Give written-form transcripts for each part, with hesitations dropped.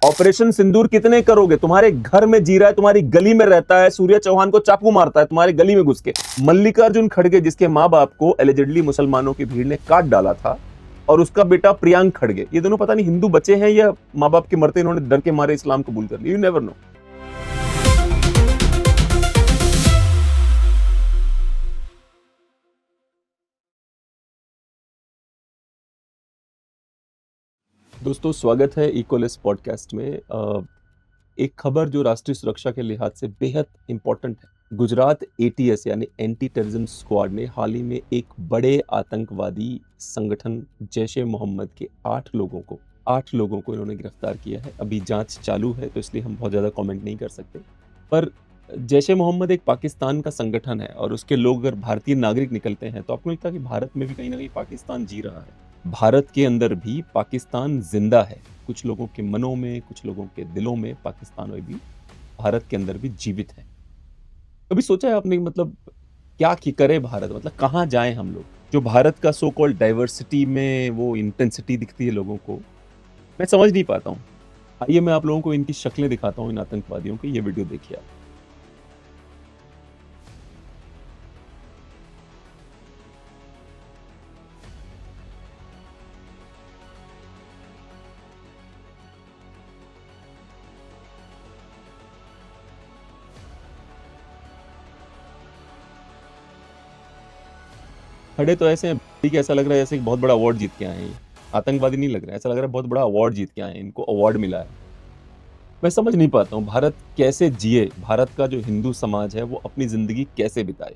Operation सिंदूर कितने करोगे? तुम्हारे घर में जी रहा है, तुम्हारी गली में रहता है, सूर्य चौहान को चाकू मारता है तुम्हारे गली में घुस के। मल्लिकार्जुन खड़गे जिसके माँ बाप को एलिजिडली मुसलमानों की भीड़ ने काट डाला था, और उसका बेटा प्रियांक खड़गे, ये दोनों पता नहीं हिंदू बचे हैं या माँ बाप के मरते इन्होंने डर के मारे इस्लाम कबूल कर लिया, यू नेवर नो। दोस्तों स्वागत है इक्वलिस पॉडकास्ट में। एक खबर जो राष्ट्रीय सुरक्षा के लिहाज से बेहद इंपॉर्टेंट है। गुजरात एटीएस यानी एंटी टेररिज्म स्क्वाड ने हाल ही में एक बड़े आतंकवादी संगठन जैश ए मोहम्मद के 8 लोगों को इन्होंने गिरफ्तार किया है। अभी जांच चालू है तो इसलिए हम बहुत ज़्यादा कमेंट नहीं कर सकते, पर जैश ए मोहम्मद एक पाकिस्तान का संगठन है और उसके लोग अगर भारतीय नागरिक निकलते हैं तो आपको लगता है कि भारत में भी कहीं ना कहीं पाकिस्तान जी रहा है। भारत के अंदर भी पाकिस्तान जिंदा है, कुछ लोगों के मनों में, कुछ लोगों के दिलों में पाकिस्तान में भी, भारत के अंदर भी जीवित है। कभी सोचा है आपने मतलब क्या करे भारत, मतलब कहाँ जाएं हम लोग? जो भारत का सो कॉल्ड डाइवर्सिटी में वो इंटेंसिटी दिखती है लोगों को, मैं समझ नहीं पाता हूँ। आइए मैं आप लोगों को इनकी शक्लें दिखाता हूँ, इन आतंकवादियों की। ये वीडियो देखिए आप। खड़े तो ऐसे हैं, ठीक है, ऐसा लग रहा है जैसे बहुत बड़ा अवार्ड जीत के आए हैं। आतंकवादी नहीं लग रहा है, ऐसा लग रहा है बहुत बड़ा अवार्ड जीत के आए हैं, इनको अवार्ड मिला है। मैं समझ नहीं पाता हूँ भारत कैसे जिए, भारत का जो हिंदू समाज है वो अपनी जिंदगी कैसे बिताए,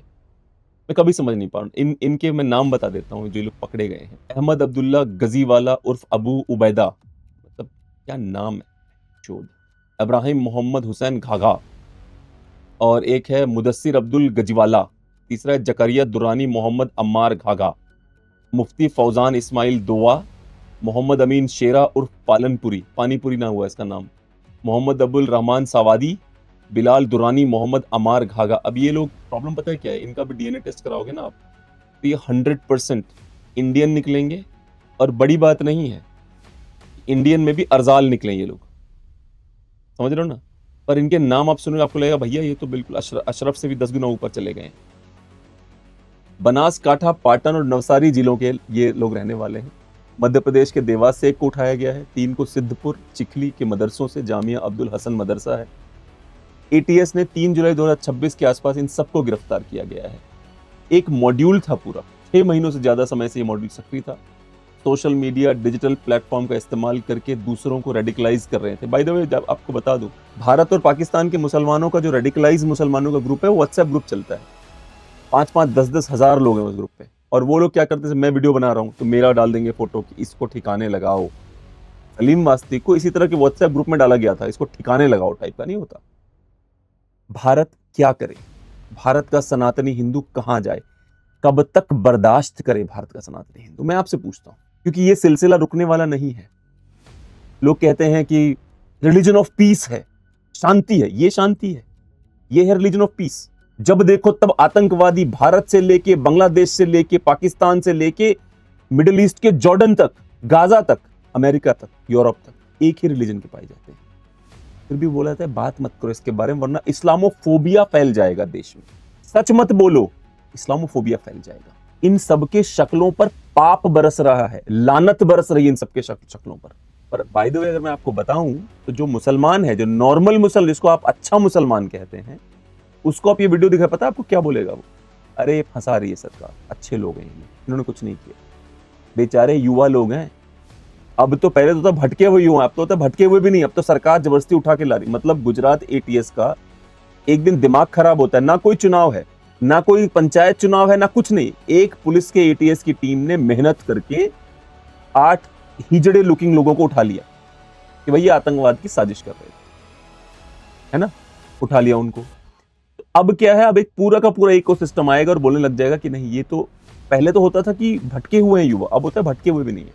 मैं कभी समझ नहीं पा रहा। इनके मैं नाम बता देता हूँ जो लोग पकड़े गए हैं। अहमद अब्दुल्ला गजीवाला उर्फ अबू उबैदा, मतलब क्या नाम है चोद। इब्राहिम मोहम्मद हुसैन घाघा, और एक है मुदस्सिर अब्दुल गजीवाला, तीसरा है जकरिया दुरानी मोहम्मद अम्मार घाघा, मुफ्ती फौजान इस्माइल दोआ, मोहम्मद अमीन शेरा उर्फ पालनपुरी, पानीपुरी ना हुआ इसका नाम, मोहम्मद अब्दुल रहमान सावादी, बिलाल दुरानी मोहम्मद अमार घाघा। अब ये लोग, प्रॉब्लम पता है क्या है, इनका भी डीएनए टेस्ट कराओगे ना आप तो ये 100% इंडियन निकलेंगे। और बड़ी बात नहीं है, इंडियन में भी अर्जाल निकले ये लोग, समझ रहे हो ना। पर इनके नाम आप सुनोगे आपको लगेगा भैया ये तो बिल्कुल अशरफ से भी 10 गुना ऊपर चले गए हैं। बनासकांठा, पाटन और नवसारी जिलों के ये लोग रहने वाले हैं। मध्य प्रदेश के देवास से एक को उठाया गया है, 3 को सिद्धपुर चिखली के मदरसों से, जामिया अब्दुल हसन मदरसा है। एटीएस ने 3 जुलाई 2026 के आसपास इन सबको गिरफ्तार किया गया है। एक मॉड्यूल था पूरा, 6 महीनों से ज्यादा समय से ये मॉड्यूल सक्रिय था। सोशल मीडिया, डिजिटल प्लेटफॉर्म का इस्तेमाल करके दूसरों को रेडिकलाइज कर रहे थे। बाय द वे आपको बता दूं, भारत और पाकिस्तान के मुसलमानों का जो रेडिकलाइज मुसलमानों का ग्रुप है वो व्हाट्सएप ग्रुप चलता है। 5-5, 10-10 हजार लोग हैं उस ग्रुप पे, और वो लोग क्या करते थे, मैं वीडियो बना रहा हूँ तो मेरा डाल देंगे फोटो कि इसको ठिकाने लगाओ। सलीम वास्ती को इसी तरह के व्हाट्सएप ग्रुप में डाला गया था, इसको ठिकाने लगाओ टाइप का नहीं होता। भारत क्या करे, भारत का सनातनी हिंदू कहां जाए, कब तक बर्दाश्त करे भारत का सनातनी हिंदू, मैं आपसे पूछता हूं, क्योंकि ये सिलसिला रुकने वाला नहीं है। लोग कहते हैं कि रिलीजन ऑफ पीस है, शांति है, ये शांति है, ये है रिलीजन ऑफ पीस। जब देखो तब आतंकवादी भारत से लेके, बांग्लादेश से लेके, पाकिस्तान से लेके, मिडिल ईस्ट के जॉर्डन तक, गाजा तक, अमेरिका तक, यूरोप तक एक ही रिलीजन के पाए जाते हैं। फिर भी बोला जाता है बात मत करो इसके बारे में वरना इस्लामोफोबिया फैल जाएगा देश में। सच मत बोलो, इस्लामोफोबिया फैल जाएगा। इन सबके शक्लों पर पाप बरस रहा है, लानत बरस रही है इन सबके शक्लों पर बाय द वे अगर मैं आपको बताऊं तो जो मुसलमान है, जो नॉर्मल मुसलमान, जिसको आप अच्छा मुसलमान कहते हैं, उसको आप ये वीडियो दिखा, पता है आपको क्या बोलेगा वो? अरे फंसा रही है सरकार, अच्छे लोग हैं इन्होंने कुछ नहीं किया, बेचारे युवा लोग हैं। अब तो पहले तो भटके हुए युवा, अब तो भटके हुए भी नहीं, अब तो सरकार जबरदस्ती उठा के ला रही। मतलब गुजरात एटीएस का एक दिन दिमाग खराब होता है, ना कोई चुनाव है, ना कोई पंचायत चुनाव है, ना कुछ नहीं, एक पुलिस के एटीएस की टीम ने मेहनत करके 8 हिजड़े लुकिंग लोगों को उठा लिया कि भैया आतंकवाद की साजिश कर रहे थे, है ना, उठा लिया उनको। तो अब क्या है, अब एक पूरा का पूरा इकोसिस्टम आएगा और बोलने लग जाएगा कि नहीं, ये तो पहले तो होता था कि भटके हुए हैं युवा, अब होता है भटके हुए भी नहीं है।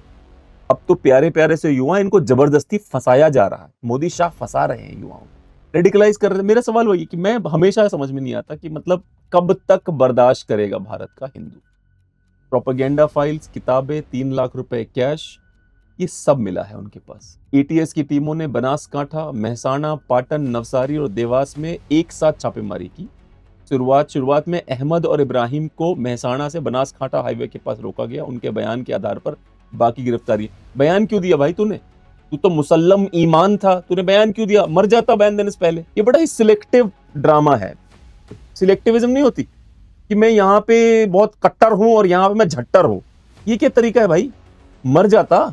अब तो प्यारे प्यारे से युवा, इनको जबरदस्ती फंसाया जा रहा है, मोदी शाह फंसा रहे हैं युवाओं को, रेडिकलाइज कर रहे हैं। मेरा सवाल वही कि मैं हमेशा समझ में नहीं आता कि मतलब कब तक बर्दाश्त करेगा भारत का हिंदू। प्रोपेगेंडा फाइल्स, किताबें, 3 लाख रुपए कैश, ये सब मिला है उनके पास। एटीएस की टीमों ने बनासकांठा, मेहसाणा, पाटन, नवसारी और देवास में एक साथ छापेमारी की। शुरुआत में अहमद और इब्राहिम को मेहसाणा से बनासकांठा हाईवे के पास रोका गया। उनके बयान के आधार पर बाकी गिरफ्तारी। बयान क्यों दिया भाई तूने? तू तो मुसल्लम ईमान था, तूने बयान क्यों दिया? मर जाता बयान देने से पहले। ये बड़ा ही सिलेक्टिव ड्रामा है। सिलेक्टिविज्म नहीं होती कि मैं यहाँ पे बहुत कट्टर हूं और यहाँ पे मैं झट्टर हूं। ये क्या तरीका है भाई? मर जाता,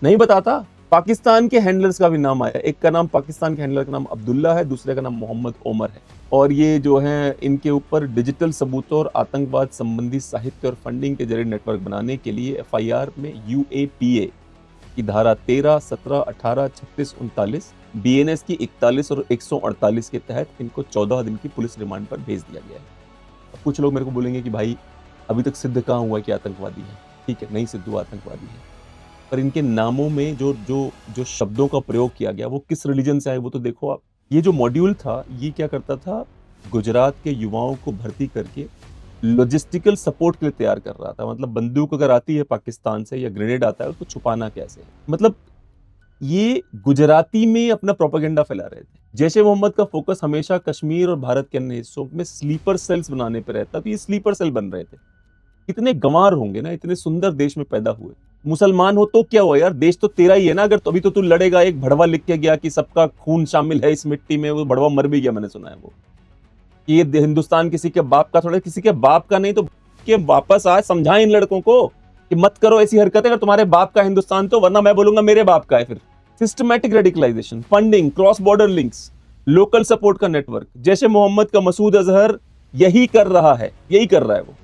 नहीं बताता। पाकिस्तान के हैंडलर्स का भी नाम आया। एक का नाम, पाकिस्तान के हैंडलर का नाम अब्दुल्ला है, दूसरे का नाम मोहम्मद ओमर है। और ये जो है, इनके ऊपर डिजिटल सबूतों और आतंकवाद संबंधी साहित्य और फंडिंग के जरिए नेटवर्क बनाने के लिए एफआईआर में यूएपीए की धारा 13, 17, 18, 36, 39, बीएनएस की 41 और 148 के तहत इनको 14 दिन की पुलिस रिमांड पर भेज दिया गया है। अब कुछ लोग मेरे को बोलेंगे कि भाई अभी तक सिद्ध कहाँ हुआ कि आतंकवादी है। ठीक है, नहीं सिद्ध हुआ आतंकवादी है, पर इनके नामों में जो शब्दों का प्रयोग किया गया वो किस रिलीजन से आए वो तो देखो आप। ये जो मॉड्यूल था ये क्या करता था? गुजरात के युवाओं को भर्ती करके लॉजिस्टिकल सपोर्ट के लिए तैयार कर रहा था। मतलब बंदूक अगर आती है पाकिस्तान से या ग्रेनेड आता है, उसको छुपाना कैसे है। मतलब ये गुजराती में अपना प्रोपेगेंडा फैला रहे थे। जैशे मोहम्मद का फोकस हमेशा कश्मीर और भारत के अन्य हिस्सों में स्लीपर सेल्स बनाने पर रहता, तो ये स्लीपर सेल बन रहे थे। कितने गंवार होंगे ना, इतने सुंदर देश में पैदा हुए। मुसलमान हो तो क्या हुआ यार, देश तो तेरा ही है ना। अगर तो अभी तो तू लड़ेगा, एक भड़वा लिख के गया कि सबका खून शामिल है इस मिट्टी में, वो भड़वा मर भी गया, मैंने सुना है वो। ये हिंदुस्तान किसी के बाप का थोड़ा, किसी के बाप का नहीं, तो के वापस आए, समझाएं इन लड़कों को कि मत करो ऐसी हरकतें अगर तुम्हारे बाप का हिंदुस्तान तो, वरना मैं बोलूंगा मेरे बाप का है। फिर systematic radicalisation, funding, cross border links, local support का नेटवर्क। जैसे मोहम्मद का मसूद अजहर यही कर रहा है, यही कर रहा है वो।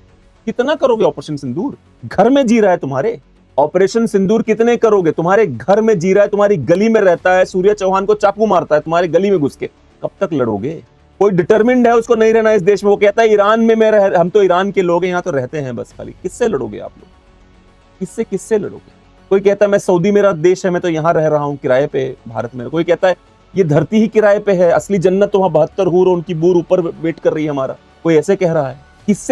कितना करोगे ऑपरेशन सिंदूर? घर में जी रहा है तुम्हारे। ऑपरेशन सिंदूर कितने करोगे? तुम्हारे घर में जी रहा है, तुम्हारी गली में रहता है, सूर्य चौहान को चाकू मारता है तुम्हारी गली में घुस के। कब तक लड़ोगे? कोई डिटरमिन्ड है उसको नहीं रहना इस देश में, वो कहता है ईरान में मैं रह, हम तो ईरान के लोग हैं, यहाँ तो रहते हैं बस खाली। किससे लड़ोगे आप लोग? किससे लड़ोगे? कोई कहता है मैं सऊदी मेरा देश है, मैं तो यहाँ रह रहा हूँ किराए पे भारत में। कोई कहता है ये धरती ही किराए पे है, असली जन्नत तो वहां 72 हूर और उनकी बूर ऊपर वेट कर रही है हमारा। कोई ऐसे कह रहा है।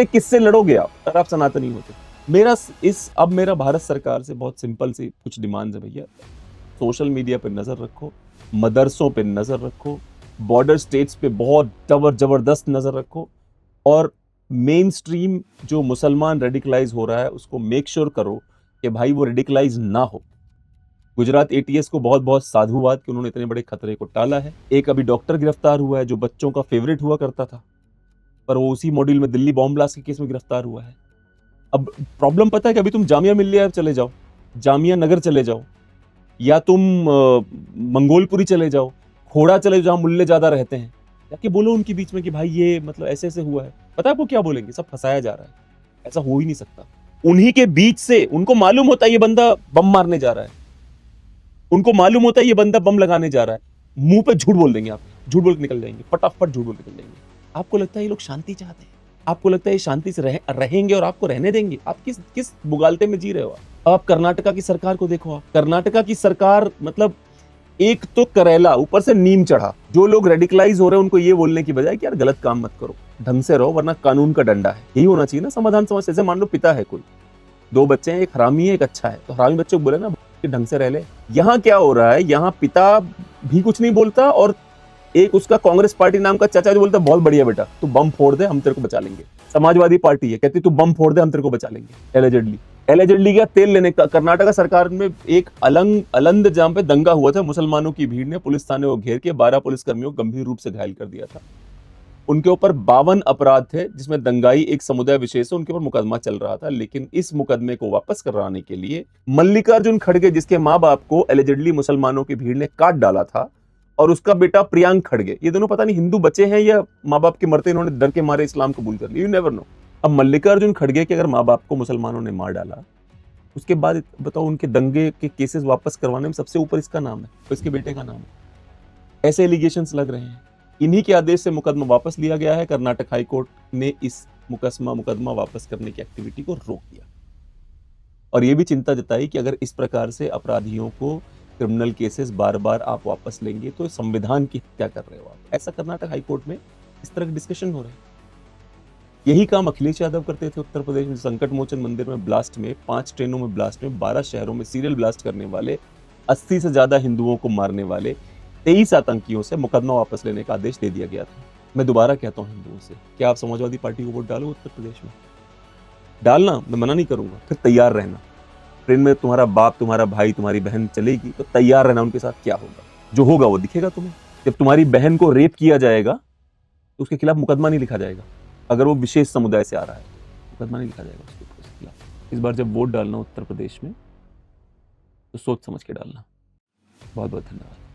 किससे लड़ोगे आप अगर आप सनातनी होते? मेरा भारत सरकार से बहुत सिंपल सी कुछ डिमांड्स है भैया। सोशल मीडिया पे नजर रखो, मदरसों पे नजर रखो, बॉर्डर स्टेट्स पे बहुत जबरदस्त नजर रखो, और मेन स्ट्रीम जो मुसलमान रेडिकलाइज हो रहा है उसको मेक श्योर करो कि भाई वो रेडिकलाइज ना हो। गुजरात एटीएस को बहुत बहुत साधुवाद कि उन्होंने इतने बड़े खतरे को टाला है। एक अभी डॉक्टर गिरफ्तार हुआ है जो बच्चों का फेवरेट हुआ करता था, पर वो उसी मॉड्यूल में दिल्ली बॉम्ब ब्लास्ट के केस में गिरफ्तार हुआ है। अब प्रॉब्लम पता है कि अभी तुम जामिया मिल्लिया चले जाओ, जामिया नगर चले जाओ, या तुम मंगोलपुरी चले जाओ, खोड़ा चले जाओ जहां मुल्ले ज्यादा रहते हैं, जाके बोलो उनके बीच में कि भाई ये मतलब ऐसे ऐसे हुआ है। पता है आपको क्या बोलेंगे? सब फंसाया जा रहा है, ऐसा हो ही नहीं सकता। उन्हीं के बीच से उनको मालूम होता है ये बंदा बम मारने जा रहा है, उनको मालूम होता है ये बंदा बम लगाने जा रहा है, मुंह पे झूठ बोल देंगे, आप झूठ बोल के निकल जाएंगे, फटाफट झूठ बोल के निकल जाएंगे। आपको लगता है ये लोग शांति चाहते हैं? आपको लगता है ये शांति से रहेंगे और आपको रहने देंगे? आप किस बुगालते में जी रहे हो? आप कर्नाटका की सरकार को देखो। आप कर्नाटका की सरकार, मतलब एक तो करेला, ऊपर से नीम चढ़ा। जो लोग रेडिकलाइज हो रहे हैं उनको ये बोलने की बजाय कि यार गलत काम मत करो, ढंग से रहो, वरना कानून का डंडा है। यही होना चाहिए ना समाधान। समझ, जैसे मान लो पिता है कोई, 2 बच्चे हैं, एक हरामी है एक अच्छा है, तो हरामी बच्चे को बोले ना कि ढंग से रह ले। यहाँ क्या हो रहा है? यहाँ पिता भी कुछ नहीं बोलता और एक उसका कांग्रेस पार्टी नाम का चाचा जो बोलता है बहुत बढ़िया बेटा तू बम फोड़ दे हम तेरे को बचा लेंगे। समाजवादी पार्टी है, कहती तू बम फोड़ दे हम तेरे को बचा लेंगे। एलिजेडली क्या तेल लेने का। कर्नाटका सरकार में एक अलंद जहां पे दंगा हुआ था, मुसलमानों की भीड़ ने पुलिस थाने को घेर के 12 पुलिसकर्मियों को गंभीर रूप से घायल कर दिया था। उनके ऊपर 52 अपराध थे, जिसमें दंगाई एक समुदाय विशेष है, उनके ऊपर मुकदमा चल रहा था। लेकिन इस मुकदमे को वापस कराने के लिए मल्लिकार्जुन खड़गे, जिसके माँ बाप को एलिजेडली मुसलमानों की भीड़ ने काट डाला था, और उसका बेटा प्रियांक खड़गे, ये दोनों पता नहीं हिंदू बचे हैं या माँ बाप के मरते इन्होंने डर के मारे इस्लाम कबूल कर लिया, यू नेवर नो। अब मल्लिकार्जुन खड़गे के अगर माँ बाप को मुसलमानों ने मार डाला, उसके बाद बताओ उनके दंगे के केसेस वापस करवाने में सबसे ऊपर इसका नाम है, तो इसके बेटे का नाम है। ऐसे एलिगेशंस लग रहे हैं। इन्हीं के आदेश से मुकदमा वापस लिया गया है। कर्नाटक हाई कोर्ट ने इस मुकदमा वापस करने की एक्टिविटी को रोक दिया, और यह भी चिंता जताई कि अगर इस प्रकार से अपराधियों को क्रिमिनल केसेस बार बार आप वापस लेंगे तो संविधान की हत्या कर रहे हो आप। ऐसा कर्नाटक हाई कोर्ट में इस तरह के डिस्कशन हो रहे हैं। यही काम अखिलेश यादव करते थे उत्तर प्रदेश में। संकट मोचन मंदिर में ब्लास्ट में, 5 ट्रेनों में ब्लास्ट में, 12 शहरों में सीरियल ब्लास्ट करने वाले 80 से ज्यादा हिंदुओं को मारने वाले 23 आतंकियों से मुकदमा वापस लेने का आदेश दे दिया गया था। मैं दोबारा कहता हूं हिंदुओं से, क्या आप समाजवादी पार्टी को वोट डालो उत्तर प्रदेश में? डालना, मैं मना नहीं करूंगा, फिर तैयार रहना। ट्रेन में तुम्हारा बाप, तुम्हारा भाई, तुम्हारी बहन चलेगी तो तैयार रहना उनके साथ क्या होगा। जो होगा वो दिखेगा तुम्हें। जब तुम्हारी बहन को रेप किया जाएगा तो उसके खिलाफ मुकदमा नहीं लिखा जाएगा। अगर वो विशेष समुदाय से आ रहा है, मुकदमा नहीं लिखा जाएगा उसके खिलाफ। इस बार जब वोट डालना उत्तर प्रदेश में तो सोच समझ के डालना। बहुत बहुत धन्यवाद।